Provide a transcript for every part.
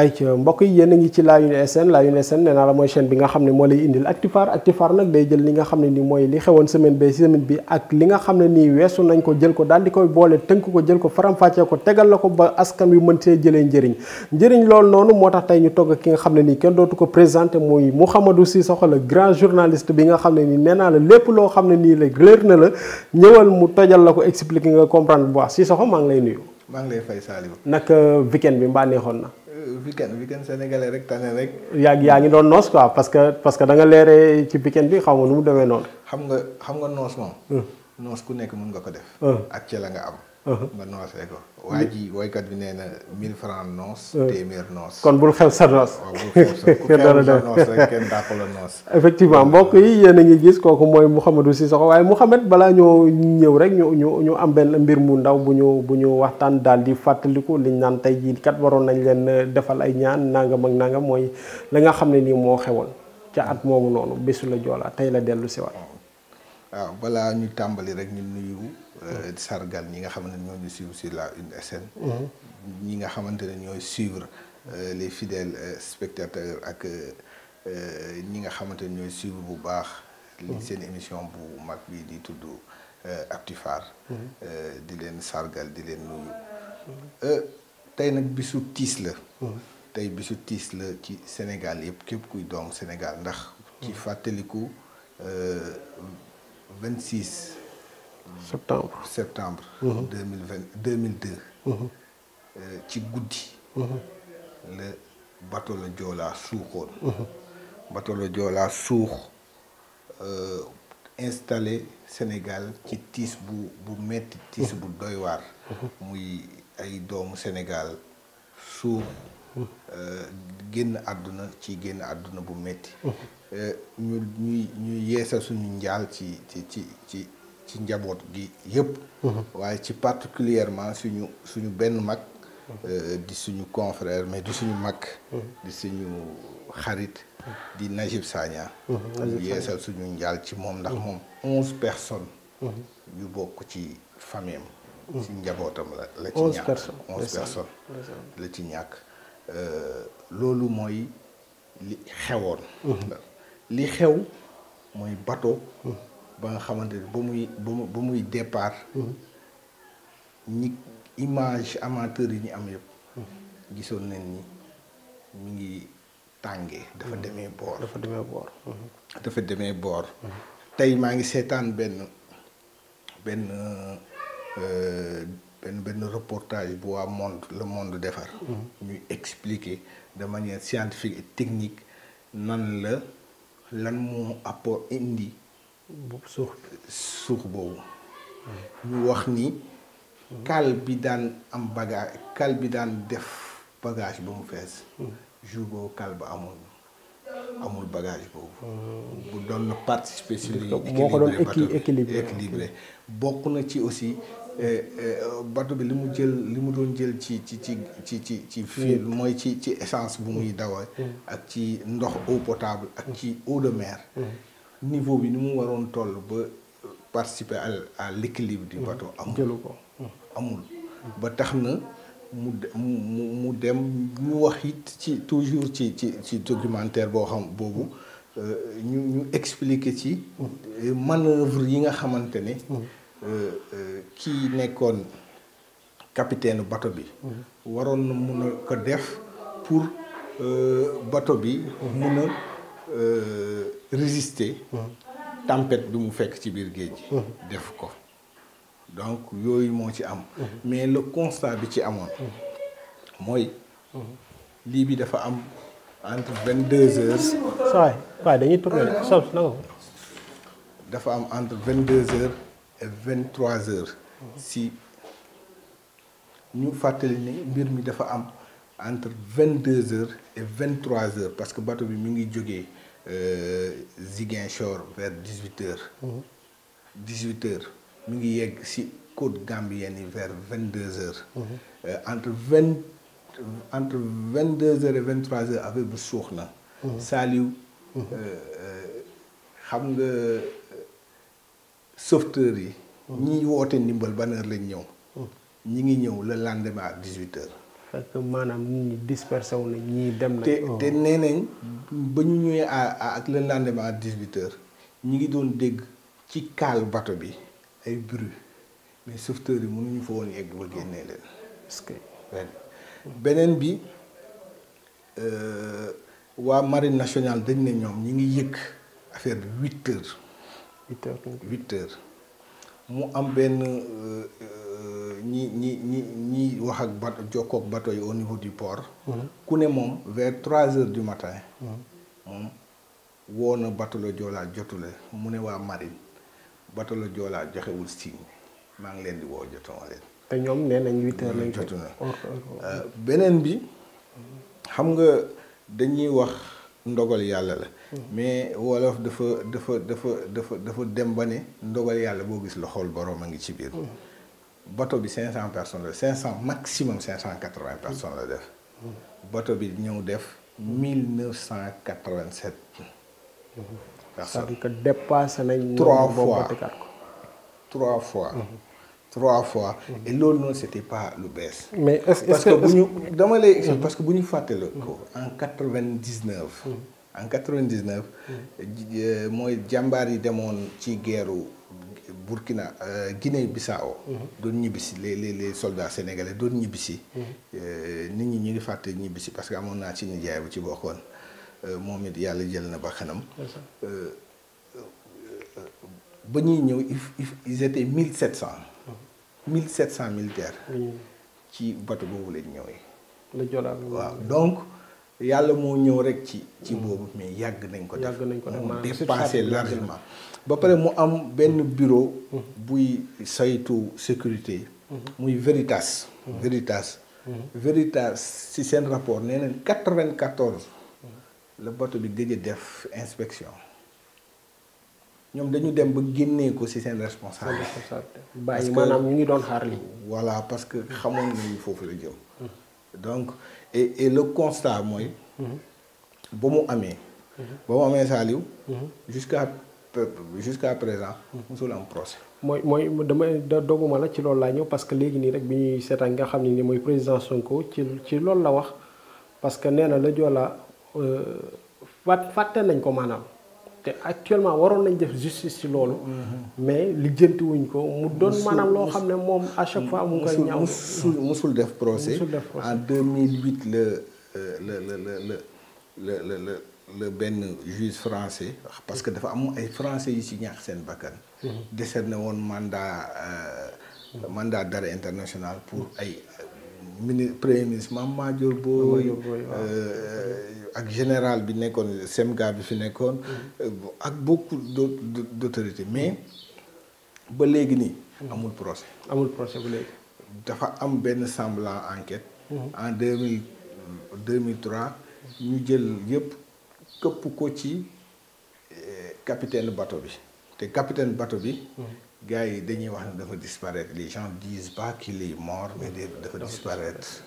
ay ci mbokk yi yéen a ngi ci Laayune SN Laayune SN nee naa la mooy chaîne bi nga xam ne moo lay indil Actu-Phare nag day jël li nga xam ne ni mooy li xewoon semaine bi ak li nga xam ne nii weesu nañ ko jël ko daal di koy boole tënk ko jël ko faram-fàccee ko tegal la ko ba askan wi mën see jëlee njëriñ loolu noonu moo tax tey ñu togg ki nga xam ne nii kenn dootu ko présenté muy Mouhamadou Cissokho le grand journaliste bi nga xam ne nii nee naa la lépp loo xam ne nii la leer na la ñëwal mu tojal la ko expliquer nga comprendre bu baax Cissokho maa ngi lay nuyu. maa ngi lay fay Saliou. naka weekend bi mbaa neexoon na. weekend sénégalais rek tane rek. yaa ngi doon noos quoi parce que da nga leeree ci weekend bi xaw ma nu mu demee noonu. xam nga noos moom. noos ku nekk mën nga ko def. ak ci la nga am. nga noosee ko waa ji woykat bi nee na 1000 francs noos. téeméer noos. kon bul xew sa noos. waaw bul xew sa ku xew sa noos rek kenn dàqu la noos. effectivement mbokk yi yéen a ngi gis kooku mooy Mouhamadou Cissokho waaye Mouhamed balaa ñoo ñëw rek ñu am benn mbir mu ndaw bu ñu waxtaan daal di fàttaliku liñ naan tey jii kat waroon nañ leen defal ay ñaan nangam ak nangam mooy la nga xam ne nii moo xewoon ca at moomu noonu bésu la Joola tey la dellu si waat. waaw balaa ñu tàmbali rek ñu nuyu. sargal ñi nga xamante ne ñoo ñu suivre sur Laayune SN. ñi nga xamante ne ñooy suivre les fidèles spectateurs ak ñi nga xamante ne ñooy suivre bu baax. li seen émission bu mag bi di tudd Actu-Phare. di leen sargal di leen nuyu. tey nag bisu tiis la. tey bisu tiis la ci Sénégal yëpp képp kuy doomu Sénégal ndax. ci fàttaliku 26. septembre 2002 ci guddi la bateau la Joola suuxoon bateau la Joola suux installé Sénégal ci tiis bu metti tiis bu doy waar muy ay doomu Sénégal suux génn àdduna bu metti ñu yeesal suñu njaal ci njaboot gi yëpp. waaye ci particulièrement suñu benn mag. di suñu confrère mais di suñu mag. di suñu xarit. di Najib Sagna. ñu yeesal suñu njaal ci moom ndax moom 11 personnes. yu bokk ci famille am. ci njabootam la ci ñàkk 11 personnes la ci ñàkk. loolu mooy li xewoon. li xew mooy bateau. ba nga xamante ne ba muy départ. ñi image amateur yi ñu am yëpp. gisoon nañ ni mi ngi tàngee. dafa demee boor. tey maa ngi seetaan benn reportage bu waa Le Monde defar. ñuy expliquer de manière scientifique et technique lan moo apport indi. suux boobu ñu wax ni kal bi daan am bagage kal bi daan def bagage ba mu fees jour boobu kal ba amul bagage boobu bu doon na participer si li moo ko doon équilibré bokk na ci aussi bateau bi li mu doon jël ci fuel mooy ci essence bu muy dawal ak ci ndox eau potable ak ci eau de mer niveau bi ni mu waroon toll ba participer à l'équilibre du bateau amul ba tax na mu dem ñu wax it ci toujours ci documentaire boo xam boobu ñu expliquer ci manœuvre yi nga xamante ne kii nekkoon capitaine bateau bi waroon na mun a ko def pour bateau bi mun a résister tempête bi mu fekk ci biir géej gi def ko donc yooyu moo ci am mais le constat bi ci amoon mooy lii bi dafa am entre 22 heures waaye dañuy tourner dafa am entre 22 heures et 23 heures si ñu fàttali ni mbir mi dafa am entre 22 heures et 23 heures parce que bateau bi mi ngi jógee Ziguinchor vers 18 heures 18 heures mi ngi yegg ci côte gambienne yi vers 22 heures entre 22 heures et 23 heures affaire bu suux na Saliou xam nga sauveteurs yi ñi woote ndimbal ban heure lañ ñëw ñi ngi ñëw le lendemain à 18 heures fekk maanaam nit ñi dispersé wu na ñii dem nañ. te nee nañ ba ñu ñëwee ak le lendemain à 18h ñi ngi doon dégg ci kaal bato bi ay bruit mais sauveteurs yi mënuñu fa woon yegg ba génnee leen. est-ce que beneen bi waa marine nationale dañ ne ñoom ñi ngi yëg affaire bi 8h. 8h mu am benn ñi wax ak bato jokkook bato yi au niveau du port. ku ne moom vers 3h du matin. moom woo na bateau le Joola jotule mu ne waa marine bateau le Joola joxewul signe maa ngi leen di woo jotuma leen. te ñoom nee nañ 8h lañ jotu na beneen bi xam nga dañuy wax ndogal yàlla la. mais wolof dafa dem ba ne ndogal yàlla boo gis la xool borom a ngi ci biir. bateau bi 500 personnes la 500 maximum 580 personnes la def. bateau bi ñëw def 1987 personnes. c'est-à-dire que dépassé nañ. 3 fois. et loolu noonu c'était pas lu bees. mais parce que bu ñu dama lay expliquer parce que bu ñu fàttale ko en 99. en 99. mooy jàmbaar yi demoon ci guerru Burkina Guinée Bissau. doon ñibbisi les soldats sénégalais doon ñibbisi. nit ñi ñu ngi fàtte ñibbisi parce que amoon naa ci nijaay bu ci bokkoon moom it yàlla jël na ba kanam. ba ñuy ñëw ils étaient 1700. 1700 militaires. ci bateau boobu lañ ñëwee. la Joola waaw donc yàlla moo ñëw rek ci boobu mais yàgg nañ ko def. yàgg nañ ko def mu dépassé largement. ba pare mu am benn bureau. buy saytu sécurité. muy Veritas. Veritas ci seen rapport nee nañ 94. la bateau bi gëj a def inspection. ñoom dañu dem ba génnee ko ci seen responsabilité. bàyyi maanaam ñu ngi doon xaar li voilà parce que xamoon nañu foofu la jëm. donc et le constat mooy. ba mu amee. Saliou. jusqu'à présent. musul am procès. mooy damay doguma la ci loolu laa ñëw parce que léegi nii rek bi ñuy seetaan nga xam ne ni mooy président Sonko ci loolu la wax parce que nee na la Joola fàtte nañ ko maanaam. te actuellement waroon nañ def justice ci loolu. mais lijjanti wuñ ko mu doon maanaam loo xam ne moom à chaque fois mu ngi koy ñaaw. musul def procès en 2008 le benn juge français parce que dafa am ay français yi ci ñaax seen bakkan. décerné woon mandat d'arrêt international pour ay premier ministre Mame Madior Boye ak général bi nekkoon Semga bi fi nekkoon. ak beaucoup d'autorités mais ba léegi nii. amul procès. amul procès bu léegi. dafa am benn semblant enquête. en 2003 ñu jël yëpp këpp ko ci capitaine bateau bi te capitaine bateau bi. gars yi dañuy wax ne dafa disparaître les gens disent pas qu'il est mort mais dafa disparaître.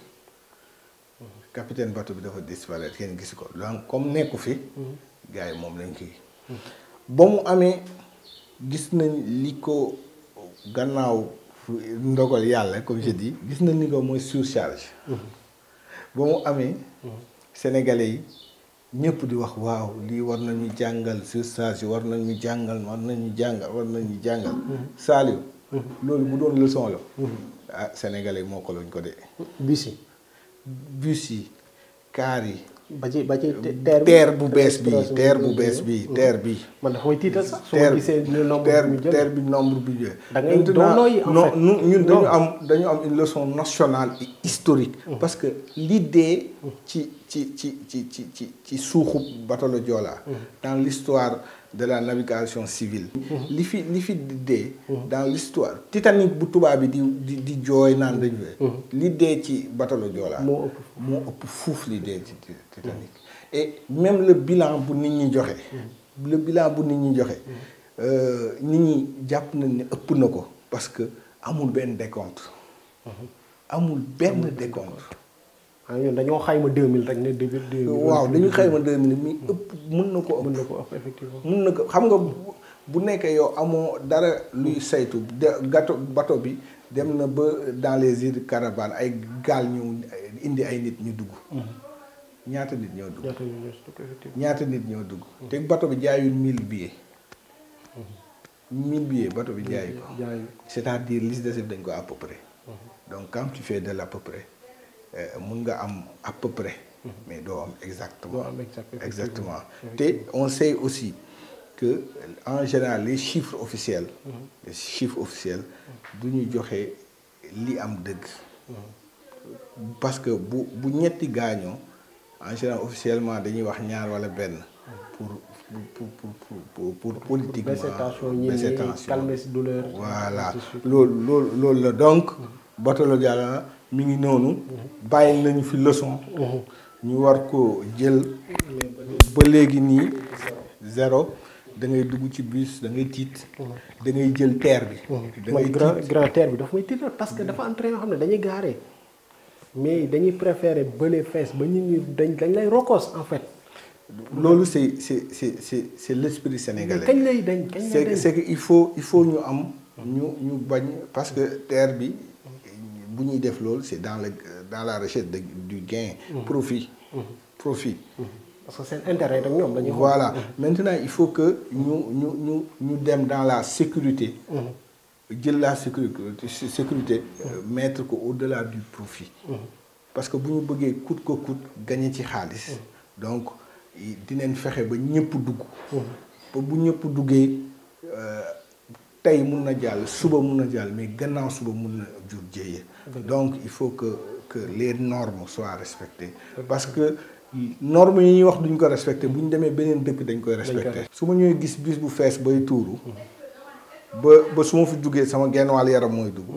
capitaine bateau bi dafa disparaître kenn gis ko donc comme nekku fi. gars yi moom lañ kii. ba mu amee gis nañ li ko gannaaw ndogal yàlla comme je dis gis nañ ni ko mooy surcharge. ba mu amee. sénégalais yi ñëpp di wax waaw lii war nañu jàngal surcharge yi war nañu jàngal. Saliou. loolu bu doon leçon la. ah sénégalais moo ko lañ ko de. bus yi kaar yi. ba ci terre bu bees bi terre bi. man dafa may tiital sax su ma gisee terre bi nombre bi jël. da ngay doonooyi en fait ñun dañu am une leçon nationale et historique. parce que l'idée ci suuxu bateau le Joola. dans l'histoire de la navigation civile. li fi dee. dans l'histoire Titanic bu tubaab bi di jooy naan dañu li dee ci bateau le Joola. moo ëpp fuuf li dee ci Titanic. et même le bilan bu nit ñi joxe. nit ñi jàpp nañ ne ëpp na ko parce que amul benn décompte. ñun dañoo xayma 2000 rek ne 2000. waaw dañu xayma 2000 mais ëpp mën na ko ëpp effectivement. mën na ko xam nga bu nekkee yow amoo dara luy saytu bateau bi dem na ba dans les îles Caraïbes ay gaal ñu indi ay nit ñu dugg. ñaata nit ñoo dugg. ñaata nit ñoo dugg. te bato bi jaayul 1000 billets. 1000 billets bato bi jaayu ko. c'est-à-dire li si des dañ ko à peu près. donc quand tu fais de l'à peu près mun nga am à peu près. mais doo am exactement. exactement te on sait aussi que en général les chiffres officiels. du ñu joxe li am dëgg. parce que bu ñetti gaañoo en général officiellement dañuy wax ñaar wala benn pour politiquement baisser tension calmer douleur. voilà loolu la donc bateau le Joola mi ngi noonu bàyyi nañu fi leçon ñu war ko jël ba léegi nii zéro da ngay dugg ci bus da ngay tiit da ngay jël terre bi da ngay grand terre bi dafa may tiital parce que dafa am train yoo xam ne dañuy gaare mais dañuy préférer bële fees ba ñu ngi dañ lay rokos en fait. loolu c'est l'esprit sénégalais. kañ lay dañ c'est que il faut ñu am ñu bañ parce que terre bi bu ñuy def loolu c'est dans la recherche du gain. profit. parce que seen intérêt rek ñoom dañuy. voilà maintenant il faut que ñu dem dans la sécurité. jël la sécurité mettre ko au-delà du profit. parce que bu ñu bëggee coûte que coûte gagner ci xaalis. donc dinañ fexe ba ñëpp dugg. ba bu ñëpp duggee tey mun na jàll suba mun na jàll mais gannaaw suba mun na jur jéeye. donc il faut que les normes soient respectées. parce que normes yi ñuy wax duñ ko respecté bu ñu demee beneen dëkk dañ koy respecté. su ma ñëwee gis bis bu fees bay tuuru. ba su ma fi duggee sama genn wàll yaram mooy dugg.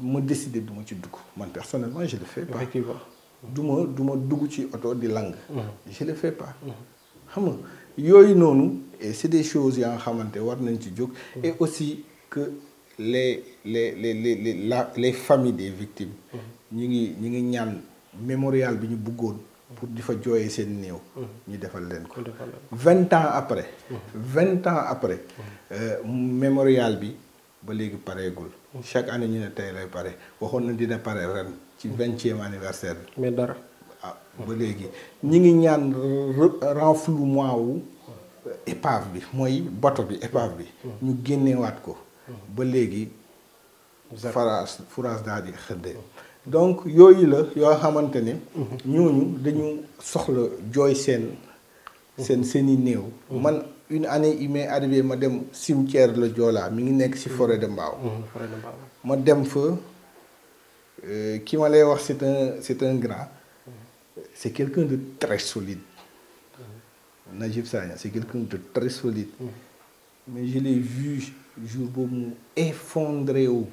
ma décider du ma ci dugg man personnellement je le fais pas. du ma dugg ci oto di lang. je le fais pas. xam nga yooyu noonu et c'est des choses yaa nga xamante war nañ ci jóg. et aussi que les familles des victimes. ñu ngi ñaan mémorial bi ñu bëggoon. pour di fa jooyee seen néew. ñu defal leen ko. 20 ans après. mémorial bi ba léegi pareegul. chaque année ñu ne tey lay pare waxoon na dina pare ren ci 20e anniversaire bi. mais dara. ba léegi ñi ngi ñaan renflouement wu épave bi mooy bateau bi épave bi. ñu génneewaat ko. ba léegi. fourage daal di xëddee. donc yooyu la yoo xamante ne. ñooñu dañu soxla jooy seeni néew. man une année il m'est arrivé ma dem cimetière le Joola mi ngi nekk ci forêt de Mbao. ma dem fa ki ma lay wax c'est un grand. c'est quelqu'un de très solide. Najib Sagna c'est quelqu'un de très solide. mais je l'ai vu jour boobu mu effondré wu.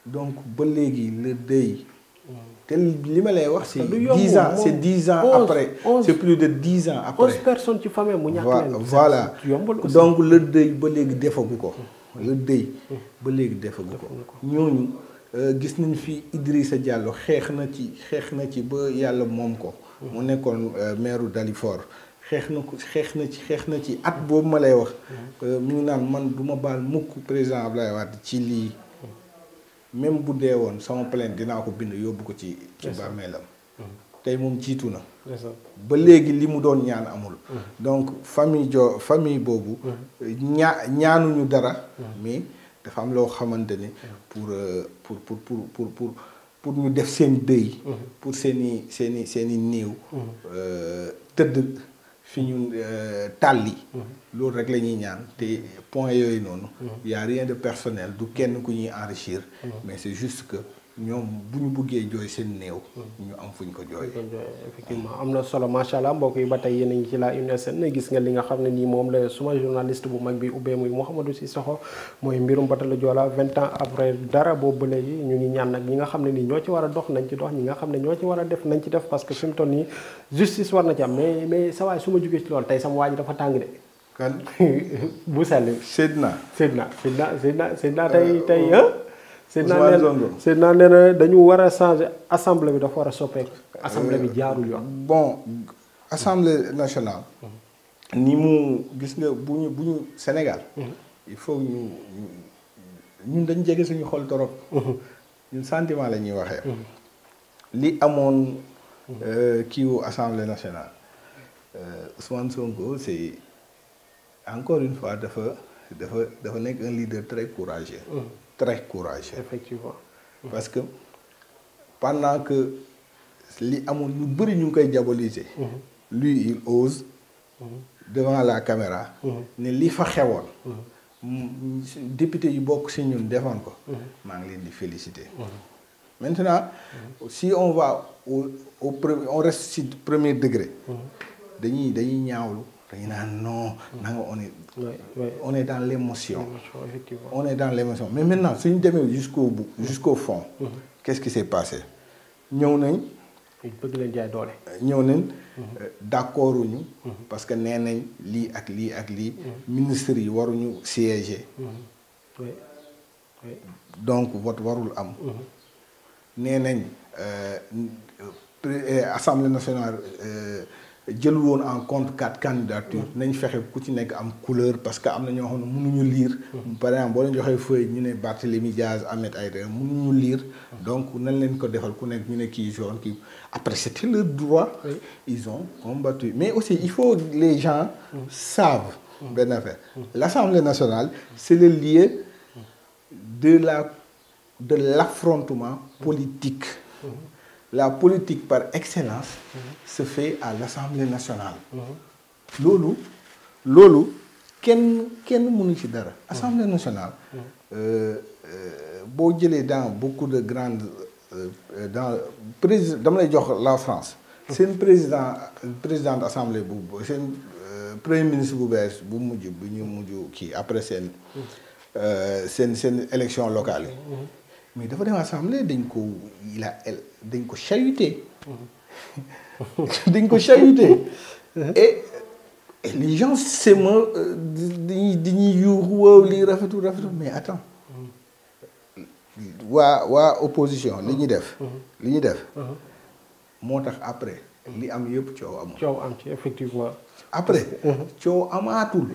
donc ba léegi le deuil. te li ma lay wax c'est 10 ans c'est 10 ans après. c'est plus de 10 ans après. 11 personnes ci famille mu ñàkk leen. voilà donc le deuil ba léegi defagu ko. le deuil ba léegi defagu ko. ñooñu gis nañ fi Idrissa Diallo xeex na ci ba yàlla moom ko. mu nekkoon maire Dalifort xeex na ci at boobu ma lay wax. mi ngi naan man du ma baal mukk président Abdoulaye Wade ci lii. même bu dee woon sama plainte dinaa ko bind yóbbu ko ci bàmmeelam. tey moom jiitu na. ba léegi li mu doon ñaan amul. donc famille boobu. ñaanuñu dara. mais dafa am loo xamante ne pour ñu def seen deuil. pour seeni néew. tëdd fi ñu tàlli. loolu rek la ñuy ñaan te point yooyu noonu. y a rien de personnel du kenn ku ñuy enrichir. mais c'est juste que ñoom bu ñu buggee jooy seen néew. ñu am fuñ ko jooy. effectivement am na solo macha allah mbokk yi ba tey yéen a ngi ci la Une SN gis nga li nga xam ne nii moom la suma journaliste bu mag bi ubbee muy Mouhamadou Cissokho mooy mbirum bateau le Joola 20 ans après dara boobu ba léegi ñu ngi ñaan nag ñi nga xam ne nii ñoo ci war a dox nañ ci dox ñi nga xam ne ñoo ci war a def nañ ci def parce que fi mu toll nii justice war na ci am mais sa waay su ma jógee ci loolu tey sama waa ji dafa tàng de. kan bu sell. Seydina tey Seydina nee na dañu war a changer assemblée bi dafa war a soppeeku. assemblée bi jaarul yoon. bon assemblée nationale. ni mu gis nga bu ñu Sénégal. il faut ñun dañu jege suñu xol torop. ñun sentiment la ñuy waxee. li amoon kii wu Assemblée nationale Ousmane Sonko c'est encore une fois dafa nekk un leader très courageux. Très courageux. Effectivement. Parce que pendant que li amoon ñu bëri ñu ngi koy diaboliser. Lui il ose. Devant la caméra. ne li fa xewoon. député yu bokk ci ñun defoon ko. maa ngi leen di féliciter. Maintenant si on va au premier on reste ci premier degré. dañuy ñaawlu dañuy naan non. on est dans l'émotion. On est dans l'émotion mais maintenant suñu demee jusqu'au fond. Qu'est-ce qui s'est passé ñëw nañ. bëgg leen jaay doole. ñëw nañ. d'accorduñu. parce que nee nañ lii ak lii ak lii. ministres yi waruñu siéger. donc vote warul am. nee nañ Assemblée nationale jël woon en compte 4 candidatures. nañ fexe ku ci nekk am couleur parce que am na ñoo xam ne mënuñu lire. par exemple boo leen joxee feuille ñu ne Barthélémy Diaz Ahmed Aïdara mënuñu lire. donc nañ leen ko defal ku nekk ñu ne kii jaune kii après c'était leur droit. ils ont combattu mais aussi il faut les gens savent benn affaire. l'Assemblée nationale c'est le lieu de l'affrontement politique. La politique par excellence se fait à l'Assemblée nationale. loolu kenn mënu ci dara. Assemblée nationale. boo jëlee dans beaucoup de grandes dans président dama lay jox la France. seen président assemblée bu seen premier ministre bu bees bu mujj bu ñu mujj kii après seen élection locale yi. mais dafa dem assemblée dañ ko chahuté. dañ ko chahuté. et les gens s'émeuvent dañuy yuuxu waaw lii rafetul mais attends waa opposition li ñu def. moo tax après li am yëpp coow amul. coow am ci effectivement. après coow amaatul.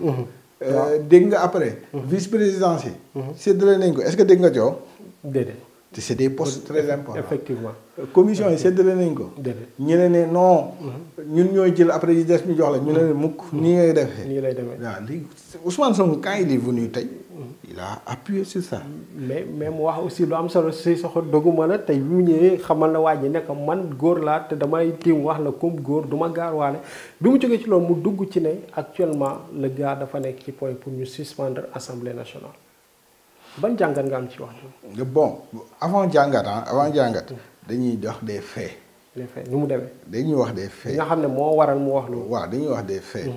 dégg nga après. vice-présidence yi. séddale nañ ko est-ce que dégg nga coow. déedéet. te c'est des postes très importants. effectivement. commission yi séddale nañ ko. déedéet. ñu ne non. ñun ñooy jël après yi des ñu jox la ñu ne mukk nii ngay defee. nii lay demee waaw léegi Ousmane Sonko quand il est venu tey. il a appuyé sur ça. mais mu wax aussi lu am solo si soxla doguma la tey bi mu ñëwee xamal na waa ji ne man góor laa te damay tiim wax la comme góor du ma gaarwaale bi mu jógee ci loolu mu dugg ci ne actuellement le gars dafa nekk ci point pour ñu suspendre assemblée nationale. ban jàngat nga am ci wax ji. bon avant jàngat. dañuy wax des faits. les faits nu mu demee. dañuy wax des faits. nga xam ne moo waral mu wax loolu. waaw dañuy wax des faits.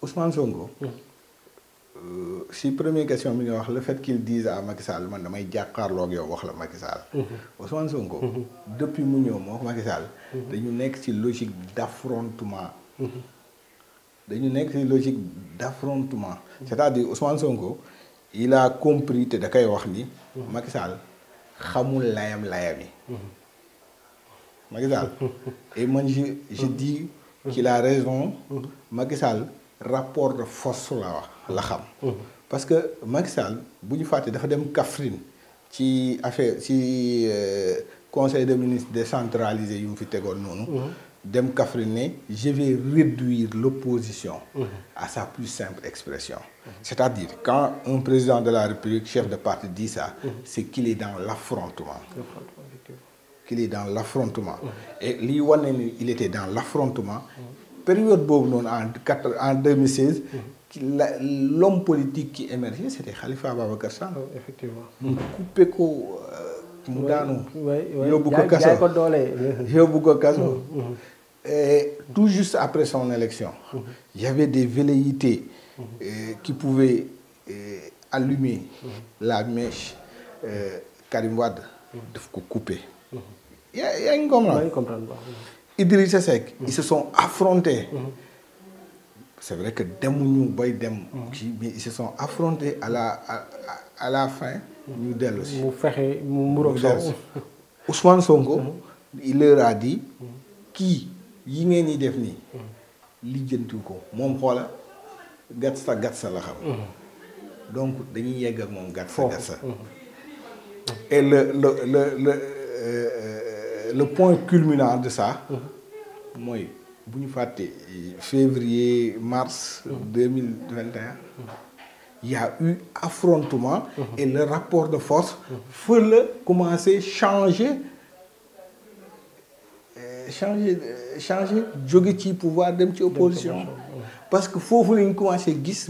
Ousmane Sonko. si première question bi nga wax le fait qu'il dise à Macky Sall man damay jàkkaarloo ak yow wax la Macky Sall. Ousmane Sonko. depuis mu ñëw moo Macky Sall. dañu nekk ci logique d'affrontement. c'est-à-dire Ousmane Sonko. il a compris te da koy wax ni. Macky Sall xamul layam yi. Macky Sall et man je dis qu'il a raison. Macky Sall rapport de force la xam. parce que Macky Sall bu ñu fàtte dafa dem Kaffrine ci affaire ci conseil des ministres décentralisé yu mu fi tegoon noonu. dem Kaffrine ne je vais réduire l'opposition à sa plus simple expression. C'est-à-dire quand un président de la République chef de parti dit ça. c'est qu'il est dans l'affrontement. Et lii wane ni il était dans l'affrontement. période boobu noonu en 2016. l'homme politique qui émergeait c'était Khalifa Ababacar Sall. effectivement. mu coupé ko mu daanu. yóbbu ko kaso. Et tout juste après son élection. il y avait des velléités qui pouvaient allumer la mèche. Karim Wade daf ko couper. yaa ngi comprendre. Idrissa Seck. ils se sont affrontés. c'est vrai que demuñu bay dem. mais ils se sont affrontés à la fin. ñu dellu si. mu fexe mu mburoog soow. Ousmane Sonko. il leur a dit. kii yi ngeen ñi def nii. lijjanti ko moom xoola gatsa la xam. donc dañuy yegg ak moom gatsa. et le point culminant de ça mooy bu ñu fàtte février mars 2021 il y a eu affrontement et le rapport de force fa la commencé changer jóge ci pouvoir dem ci opposition parce que foofu lañ commencé gis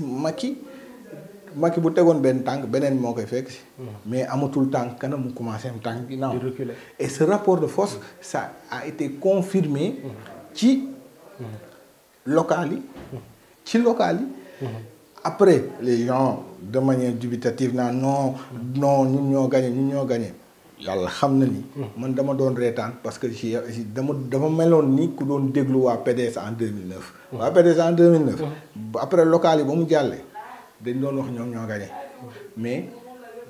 Macky bu tegoon benn tànk beneen moo koy fekk si mais amatul tànk kanam mu commencé am tànk ginnaaw et ce rapport de force ça a été confirmé ci local yi après les gens de manière dubitative naan non ñun ñoo gagné yàlla xam na ni man dama doon reetaan parce que dama meloon ni ku doon déglu waa PDS en 2009 waa PDS en 2009 après local yi ba mu jàllee dañ doon wax ñoom ñoo gagné mais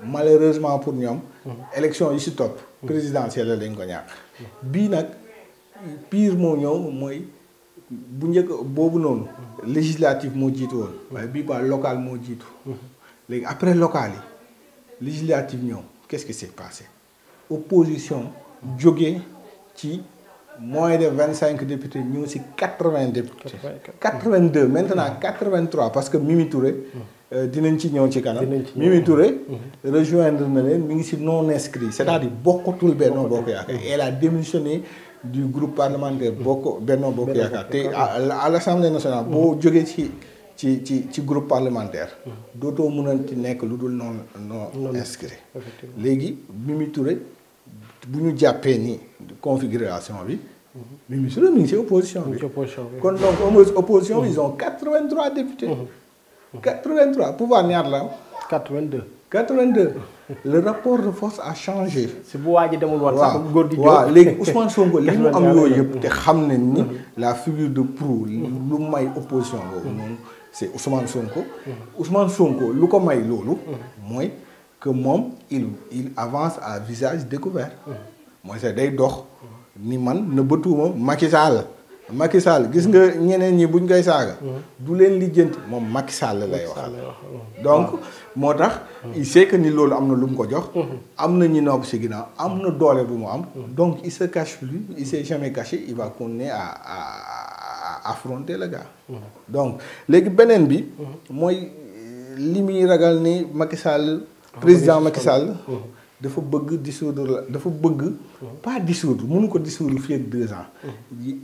malheureusement pour ñoom élection yi si topp présidentielle la dañ ko ñàkk bii nag pire moo ñëw mooy bu njëkk boobu noonu législative moo jiitu woon waaye bii ba local moo jiitu léegi après local yi législative ñëw qu'est-ce qui s'est passé opposition jógee ci moins de 25 députés ñu si 80 députés 82 maintenant 83 parce que Mimi Touré dinañ ci ñëw ci kanam Mimi Touré rejoindre na leen mi ngi si non inscrit c'est-à-dire bokkatul Benno Bokk Yaakaar elle a démissionné du groupe parlementaire Benno Bokk Yaakaar te à l'Assemblée nationale boo jógee ci groupe parlementaire dootoo mën a ci nekk lu dul non inscrit léegi Mimi Touré bu ñu jàppee ni configuration bi Mimi Touré mi ngi ci opposition bi kon donc opposition ils ont 83 députés 83 pouvoir ñaar la 82 le rapport de force a changé. si bu waa ji demul woon sax góor gi waaw léegi Ousmane Sonko li mu am yooyu yëpp te xam ne ni la figure de proue lu may opposition boobu noonu c'est Ousmane Sonko. Ousmane Sonko lu ko may loolu. mooy que moom il avance à visage découvert. mooy sax day dox ni man na bëtuuma Macky Sall gis nga ñeneen ñi buñ koy saaga. du leen lijjanti moom Macky Sall lay wax. donc moo tax il sait que ni loolu am na lu mu ko jox. am na ñi nopp si ginnaaw am na doole bu mu am. donc il se cache plus il s'est jamais caché il va continuer à affronter le gars. donc léegi beneen bi. mooy li muy ragal ni Macky Sall. président Macky Sall. dafa bëgg dissoudre dafa bëgg. pas dissoudre mënu ko dissoudre fii ak 2 ans.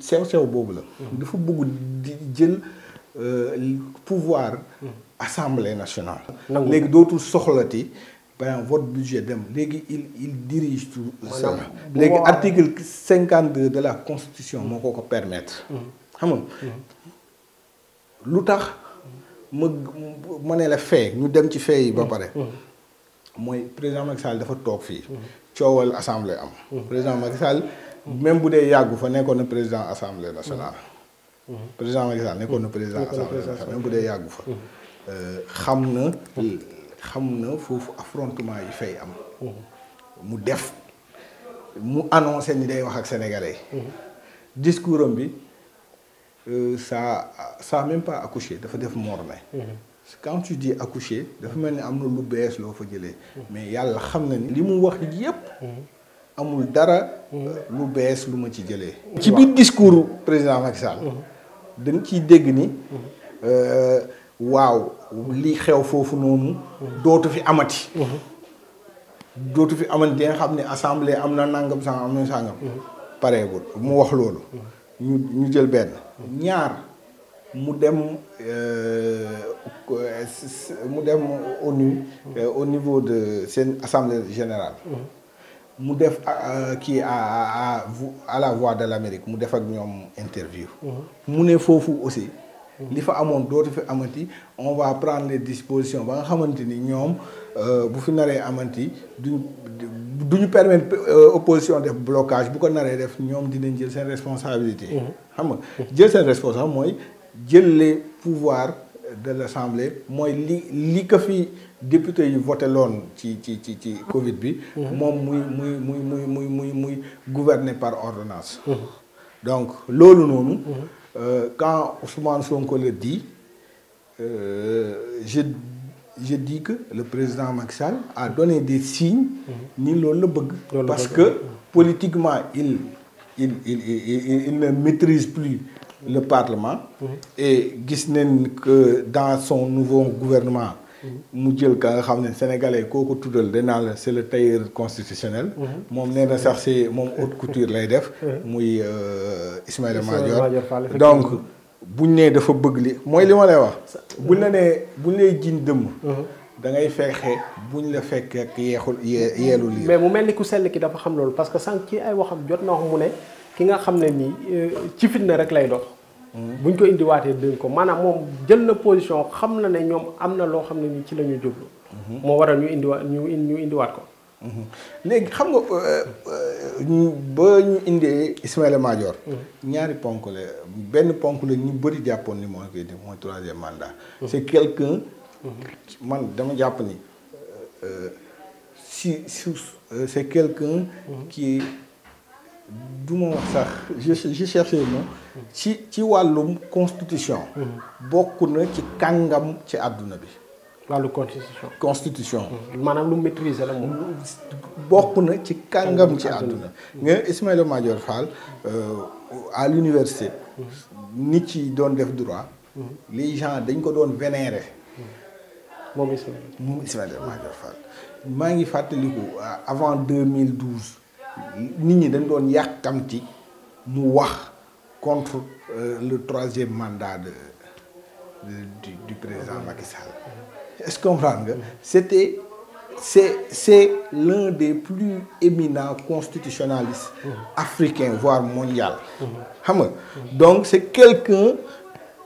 sew boobu la. dafa bëgg di jël pouvoir. assemblée nationale. léegi dootul soxlati par exemple votre budget dem léegi il dirige tout ça. léegi article 52 de la constitution moo ko permettre. xam nga lu tax ma ne la fee ñu dem ci fee yi ba pare. mooy président Macky Sall dafa toog fii coowal assemblée am. président Macky Sall même bu dee yàggu fa nekkoon na président assemblée nationale. président Macky Sall nekkoon na président assemblée nationale même bu dee yàggu fa. xam na foofu affrontement yi fay am. mu annoncé ni day wax ak sénégalais. discours am bi ça a même pas accouché dafa def morne. quand tu dis accoucher dafa mel ni am na lu bees loo fa jëlee. mais yàlla xam na ni li mu wax yépp amul dara lu bees lu ma ci jëlee. ci biir discours président Macky Sall. dañ ciy dégg ni. waaw li xew foofu noonu. dootu fi amati. dootu fi amati nga xam ne assemblée am na nangam sangam am na sangam. pareegul mu wax loolu. ñu jël benn. ñaar. mu dem ONU au niveau de seen assemblée générale. mu def kii à la voix de l'Amérique mu def ak ñoom interview. mu ne foofu aussi. li fa amoon dootu fi amati on va prendre les dispositions ba nga xamante ni ñoom bu fi naree amati duñu permettre opposition def blocage bu ko naree def ñoom dinañ jël seen responsabilité. xam nga jël seen responsabilité mooy. jël les pouvoirs de l'Assemblée mooy li ko fi député yu voté loon ci Covid bi. moom muy gouverner par ordonnance. donc loolu noonu. quand Ousmane Sonko le dit je dis que le président Macky Sall a donné des signes. ni loolu la bëgg. parce que politiquement il ne maîtrise plus le Parlement. Et gis nañ que dans son nouveau gouvernement. mu jël ka nga xam ne sénégalais koo ko tuddal danaa la c'est le tailleur constitutionnel. moom nee na sax c'est moom haute couture lay def. muy Ismaïla Madior donc buñ nee dafa bëgg li mooy li ma lay wax. buñ la nee buñ lay jiñ dëmm. da ngay fexe buñ la fekk ak yeelu lii. mais mu mel ni ku sell ki dafa xam loolu parce que sànq ci ay waxam jot na wax mu ne ki nga xam ne nii ci fitna rek lay dox. buñ ko indiwaatee dégg ko maanaam moom jël na position xam na ne ñoom am na loo xam ne nii ci la ñu jublu. moo waral ñu indiwaat ko. léegi xam nga ba ñu indee Ismaïla Madior. ñaari ponk la benn ponk la ñu bëri jàppoon ni moo koy def mooy troisième mandat. c'est quelqu'un man dama jàpp ni c'est quelqu'un qui du ma wax sax je cherche le mot ci wàllum constitution. bokk na ci kàngam ci àdduna bi. wàllu constitution. maanaam lu maîtriser la moom. bokk na ci kàngam ci àdduna. nga Ismaïla Madior Fall à l'université nit ci doon def droit. les gens dañ ko doon vénérer. moom Ismaïla Madior Fall. maa ngi fàttaliku avant 2012. nit ñi dañ doon yàkkamti mu wax contre le troisième mandat du président Macky Sall. Est-ce que comprendre nga c'est l'un des plus éminents constitutionnalistes africains voire mondial. xam nga donc c'est quelqu'un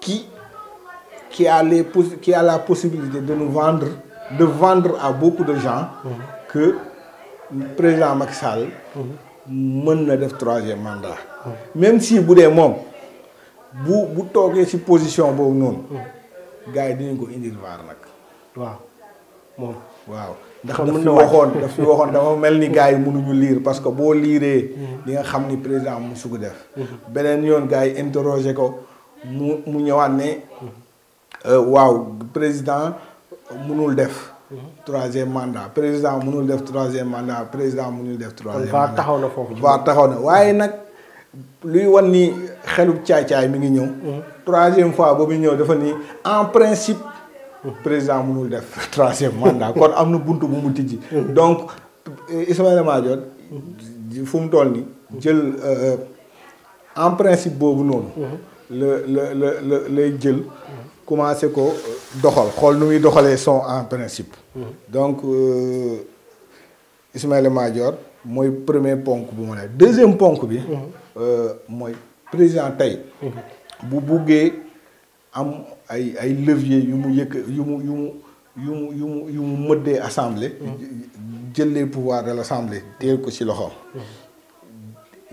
qui a la possibilité de vendre à beaucoup de gens que président Macky Sall mën na def troisième mandat. même si bu dee moom bu toogee ci position boobu noonu. gars yi dinañ ko indil vaar nag. waaw moom. waaw ndax daf fi waxoon dafa mel ni gars yi mënuñu lire parce que boo liiree. di nga xam ni président mu su ko def. beneen yoon gars yi interroger ko mu ñëwaat ne. waaw président mënul def. troisième mandat président mënul def troisième mandat président mënul def troisième mandat. taxaw na foofu. taxaw na waaye nag luy wan ni xelub caay-caay mi ngi ñëw. troisième fois ba muy ñëw dafa ni en principe. président mënul def troisième mandat kon am na buntu bu mu tijji. donc Ismaïla Madior fu mu toll nii jël en principe boobu noonu. lay jël. commencé ko doxal xool nu muy doxalee son en principe. donc Ismaïla Madior mooy premier ponk bu ma ne deuxième ponk bi. mooy président tey. bu buggee am ay levier yu mu mëddee assemblée. jël les pouvoirs de l'assemblée téye ko ci loxoom.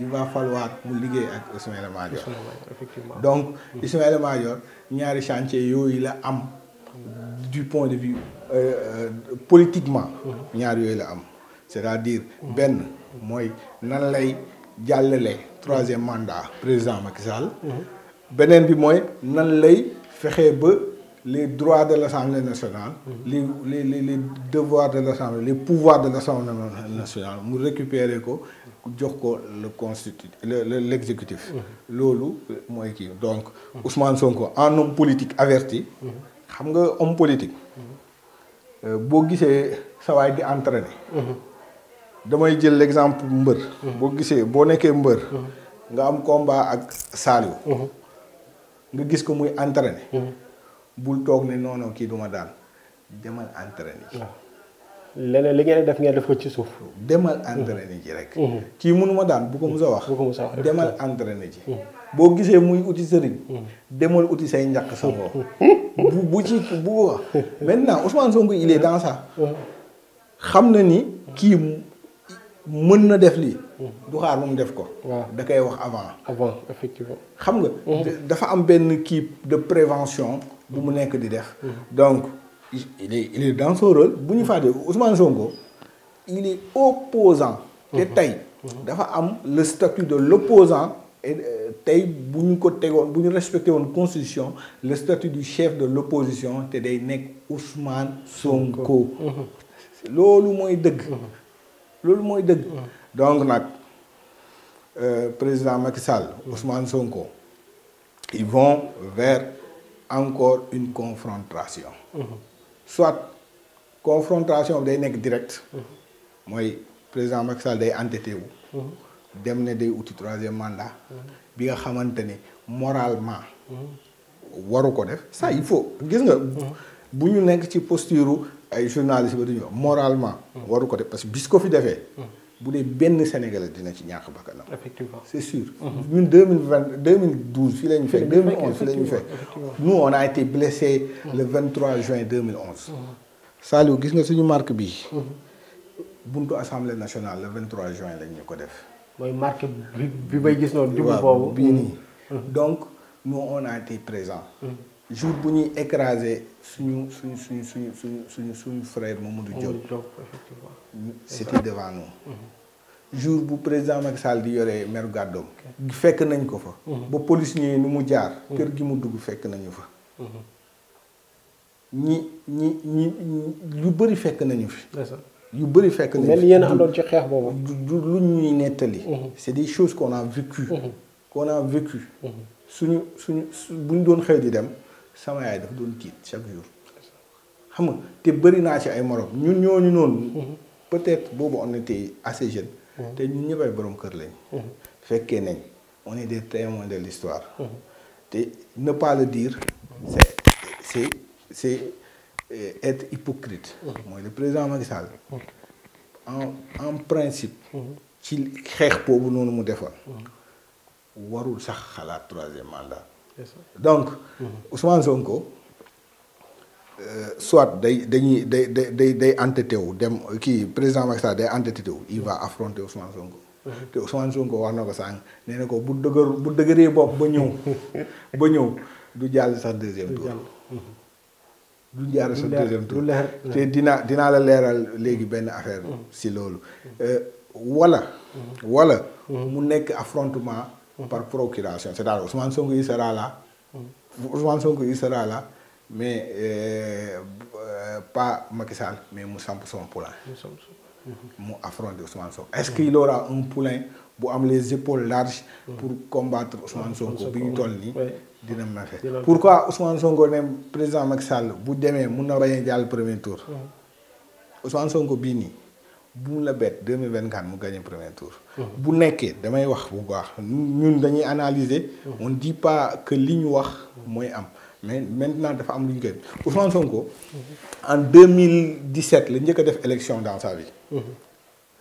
il va falloir mu liggéey ak Ismaïla Madior. effectivement donc Ismaïla Madior ñaari chantier yooyu la am du point de vue politiquement. ñaar yooyu la am c'est-à-dire benn mooy nan lay jàllale troisième mandat président Macky Sall. beneen bi mooy nan lay fexe ba les droits de l'Assemblée nationale. les devoirs de l'Assemblée les pouvoirs de l'Assemblée nationale mu récupérer ko jox ko l'exécutif. loolu mooy kii donc Ousmane Sonko un homme politique averti. xam nga homme politique. boo gisee sa waay di entraîner. damay jël l'exemple mbër. boo gisee boo nekkee mbër. nga am combat ak Saliou. nga gis ko muy entraîner. bul toog ne non kii duma daan demal entraîner ji. leneen li ngeen def ngeen def ko ci suuf. demal entraîner ji rek. kii mënuma daan bu ko mus a wax. demal entraîner ji. boo gisee muy uti sëriñ. demal uti say njaq sa ngoo. bu wax maintenant Ousmane Sonko il est dans ça. xam na ni kii mën na def lii. du xaar ba mu def ko. waaw da koy wax avant effectivement. xam nga. dafa am benn kii de prévention bu mu nekk di def. donc il est dans son rôle bu ñu fàtte Ousmane Sonko il est opposant te tey dafa am le statut de l'opposant et tey bu ñu ko tegoon bu ñu respecté woon constitution le statut du chef de l'opposition te day nekk Ousmane Sonko. loolu mooy dëgg. donc nag président Macky Sall, Ousmane Sonko, ils vont vers encore une confrontation. Soit confrontation day nekk direct. mooy président Macky Sall day entêté wu. dem ne day uti troisième mandat. bi nga xamante ni moralement. waru ko def ça il faut gis nga. bu ñu nekk ci posture ay journalistes ba du ñu moralement. waru ko def parce que bis ko fi defee. bu dee benn Sénégalais dina ci ñàkk bakkanam. effectivement c'est sûr. ñun 2012 fii la ñu fekk 2011 fii la ñu fekk. nous on a été blessés le 23 juin 2011. Saliou gis nga suñu marque bii. buntu assemblée nationale le 23 juin lañ ñu ko def. mooy marque bi may gis noonu. jublu boobu bii nii. donc nous on a été présents. jour bu ñuy écraser suñu frère Mamadou Diop. c'était devant nous. jour bu président Macky Sall di yore meru gàddoom. fekk nañ ko fa. ba police ñëwee ni mu jaar. kër gi mu dugg fekk nañu fa. ñi yu bëri fekk nañu fi. yu bëri fekk nañu fi mel yéen a àndoon ci xeex boobu. du lu ñuy nettali. c'est des choses qu'on a vécu. suñu bu ñu doon xëy di dem sama yaay dafa doon tiit chaque jour. xam nga te bëri naa ci ay morom ñun ñooñu noonu. peut-être boobu on était assez jeune. te ñun ñëpp ay borom kër lañ. fekkee nañ on est des témoins de l'histoire. te ne pas le dire c'est être hypocrite. mooy le président Macky Sall. en principe. ci xeex boobu noonu mu defoon. warul sax xalaat troisième mandat. donc Ousmane Sonko soit day entêté wu dem kii président Macky Sall day entêté wu il va affronter Ousmane Sonko. te Ousmane Sonko wax na ko sànq nee na ko bu dëgëree bopp ba ñëw du jàll sax deuxième tour. du jàll sax deuxième tour te dinaa la leeral léegi benn affaire si loolu. wala mu nekk affrontement par procuration c'est-à-dire Ousmane Sonko il sera là mais pas Macky Sall mais mu samp son poulain. mu affronter Ousmane Sonko. Est-ce qu'il aura un poulain bu am les épaules larges pour combattre Ousmane Sonko bi ñu toll nii dina mafe. Pourquoi Ousmane Sonko ne président Macky Sall bu demee mun na bañ a jàll premier tour. Ousmane Sonko bii nii bu mu la bett 2024 mu gagné premier tour. bu nekkee damay wax bu baax ñun dañuy analyser. on dit pas que li ñu wax mooy am mais maintenant dafa am lu ñu koy Ousmane Sonko. en 2017 la njëkk a def élection dans sa vie.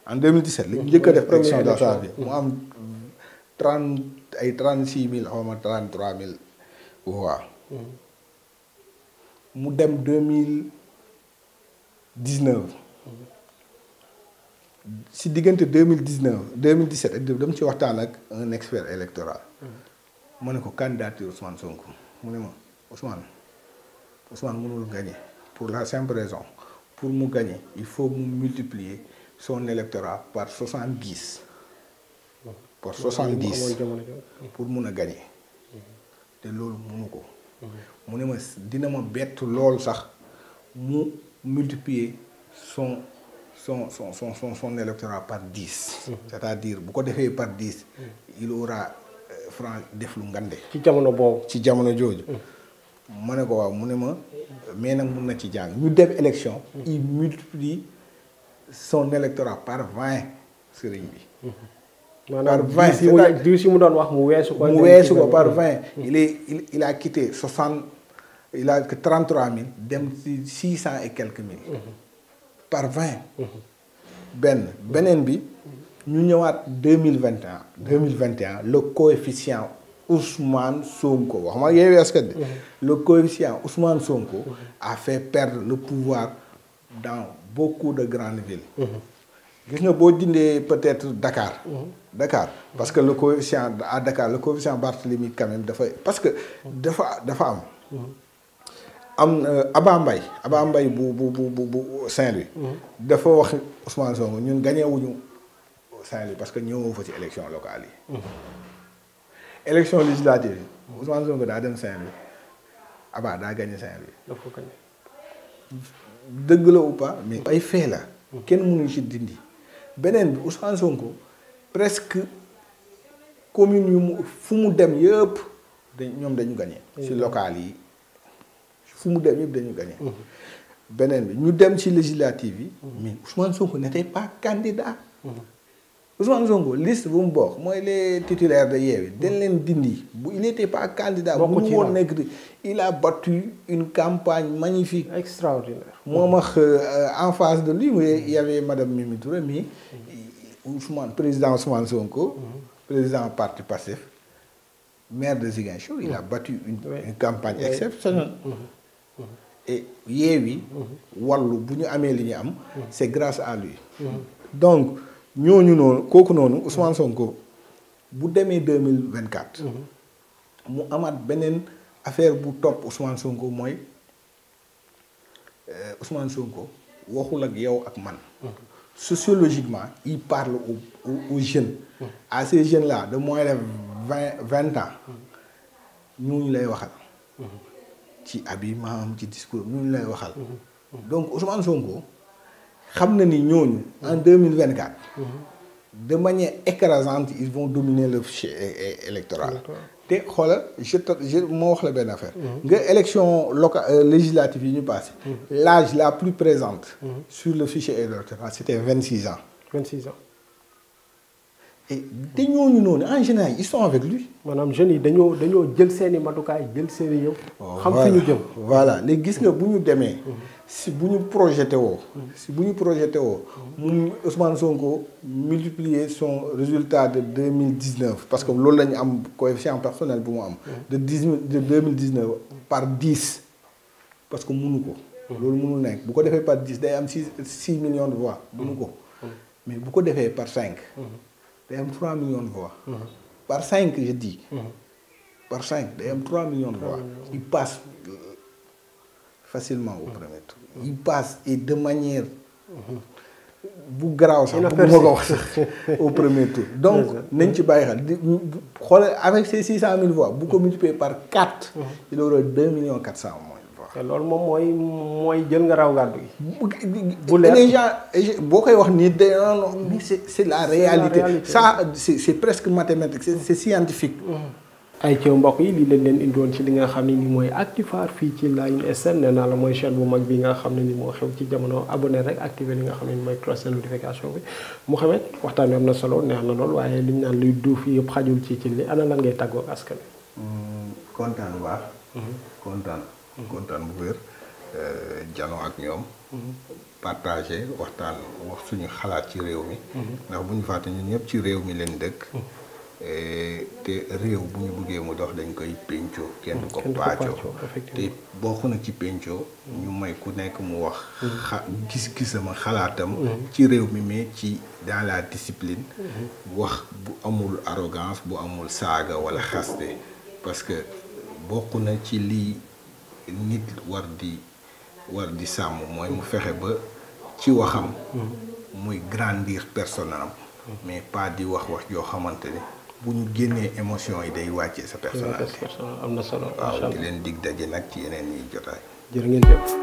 en 2017 la njëkk a def élection dans sa vie. mu am 36 000 xaw ma 33 000 voix. mu dem 2019. si diggante 2017 ak dama ci waxtaan ak un expert électoral. ma ne ko candidature Ousmane Sonko mu ne ma Ousmane mënul gagner pour la simple raison pour mu gagner il faut mu multiplier son électorat par 70. par 70 pour mun a gagner. te loolu mënu ko. mu ne ma dina ma bett lool sax mu multiplier son électorat par 10. c'est-à-dire bu ko defee par 10. il aura def lu ngande. ci jamono boobu. ci jamono jooju. ma ne ko waaw mu ne ma mais nag mun na ci jàng ñu dem élection. il multiplie son électorat par 20 sëriñ bi. par 20 diw si mu doon wax mu weesu ko. par 20. il a quitté 33 000 dem ci 600 et quelques mille. par 20. beneen bi ñu ñëwaat 2021 le coefficient Ousmane Sonko wax ma Yewwi Askan Wi. le coefficient Ousmane Sonko a fait perdre le pouvoir dans beaucoup de grandes villes. gis nga boo dindee peut-être Dakar. parce que le coefficient à Dakar le coefficient Barthélemy quand même dafay parce que dafa am Aba Mbaye bu Saint-Louis. dafa wax Ousmane Sonko ñun gagné wuñu Saint-Louis parce que ñëwoo fa ci élection locale yi. élection législative yi. Ousmane Sonko daa dem Saint-Louis Aba daa gagné Saint-Louis. dëgg la ou pas mais ay fait la. kenn mënuñu ci dindi. beneen bi Ousmane Sonko presque commune yu fu mu dem yëpp ñoom dañu gagné. ci local yi fu mu dem yëpp dañu gagné. beneen bi ñu dem ci législative yi. mais Ousmane Sonko n'était pas candidat. Ousmane Sonko liste bu mu bokk mooy les titulaires de Yewwi dañ leen dindi il n'était pas candidat. bu mu woon nekk il a battu une campagne magnifique. extraordinaire. moom ak en face de lui il y avait madame Mimi Touré mais président Ousmane Sonko. président parti Pastef maire de Ziguinchor il a battu une campagne exceptionnelle. et Yewwi Wallu bu ñu amee li ñu am. c'est grâce à lui. donc ñooñu noonu kooku noonu Ousmane Sonko bu demee 2024. mu amaat beneen affaire bu topp Ousmane Sonko mooy Ousmane Sonko waxul ak yow ak man. sociologiquement il parle aux jeunes. à ces jeunes là de moins de 20 ans. ñooñu lay waxal. ci habillement ci discours ñooñu lay waxal. donc Ousmane Sonko xam na ni ñooñu en 2024. de manière écrasante ils vont dominer le fichier électoral. te xoolal moo wax la benn affaire. nga élection locale législative yi ñu passé. l'âge la plus présente. sur le fichier électoral c'était 26 ans. 26 ans. et te ñooñu noonu en général ils sont avec lui. maanaam jeunes yi dañoo jël seeni matukaay jël seeni yëpp. xam fi ñu jëm. voilà léegi gis nga bu ñu demee. si bu ñu projeté woo. mu Ousmane Sonko multiplier son résultat de 2019 parce que loolu la ñu am coefficient personnel bu mu am. de 2019 par 10 parce que munu ko. loolu mënul nekk bu ko defee par 10 day am 6 millions de voix munu ko. mais bu ko defee par 5. day am 3 millions de voix. par 5 je dis. par 5 day am 3 millions de voix. il passe facilement au premier tour. il passe et de manière bu garaaw sax bu ma ko wax sax au premier tour. donc nañ ci bàyyi xel di xoolal avec ces 600 000 voix bu ko multiplier par 4. il aura 2 millions 400 moins de voix. te loolu moom mooy jël nga raw gàddu gi. bu leer les gens boo koy wax nii de non mais c'est la réalité. ça c'est presque mathématique c'est scientifique. ay ci mbokk yi lii leen indiwoon ci li nga xam ne ni mooy Actuphare fii ci Line SN nee naa la mooy chaîne bu mag bi nga xam ne ni moo xew ci jamono abonné rek activé li nga xam ne ni mooy cloche de notification bi Mouhamed waxtaan wi am na solo neex na lool waaye liñ naan luy duuf yëpp xajul ci li ana lan ngay tàggoo ak askan wi. kontaan bu baax. kontaan bu wér jano ak ñoom. partagé waxtaan wax suñu xalaat ci réew mi. ndax bu ñu fàtte ñun ñëpp ci réew mi leen dëkk. te réew bu ñu buggee mu dox dañ koy pencoo kenn du ko paccoo te bokk na ci pencoo ñu may ku nekk mu wax gis-gisama xalaatam ci réew mi mais ci dans la discipline wax bu amul arrogance bu amul saaga wala xaste parce que bokk na ci lii nit war di sàmm mooy mu fexe ba ci waxam muy grandir personnel mais pas di wax yoo xamante ni bu ñu génnee émotion yi day wàccee sa personnalité. am na solo. waaw di leen dig daje nag ci yeneen yi jotaay. jërë ngeen jëf.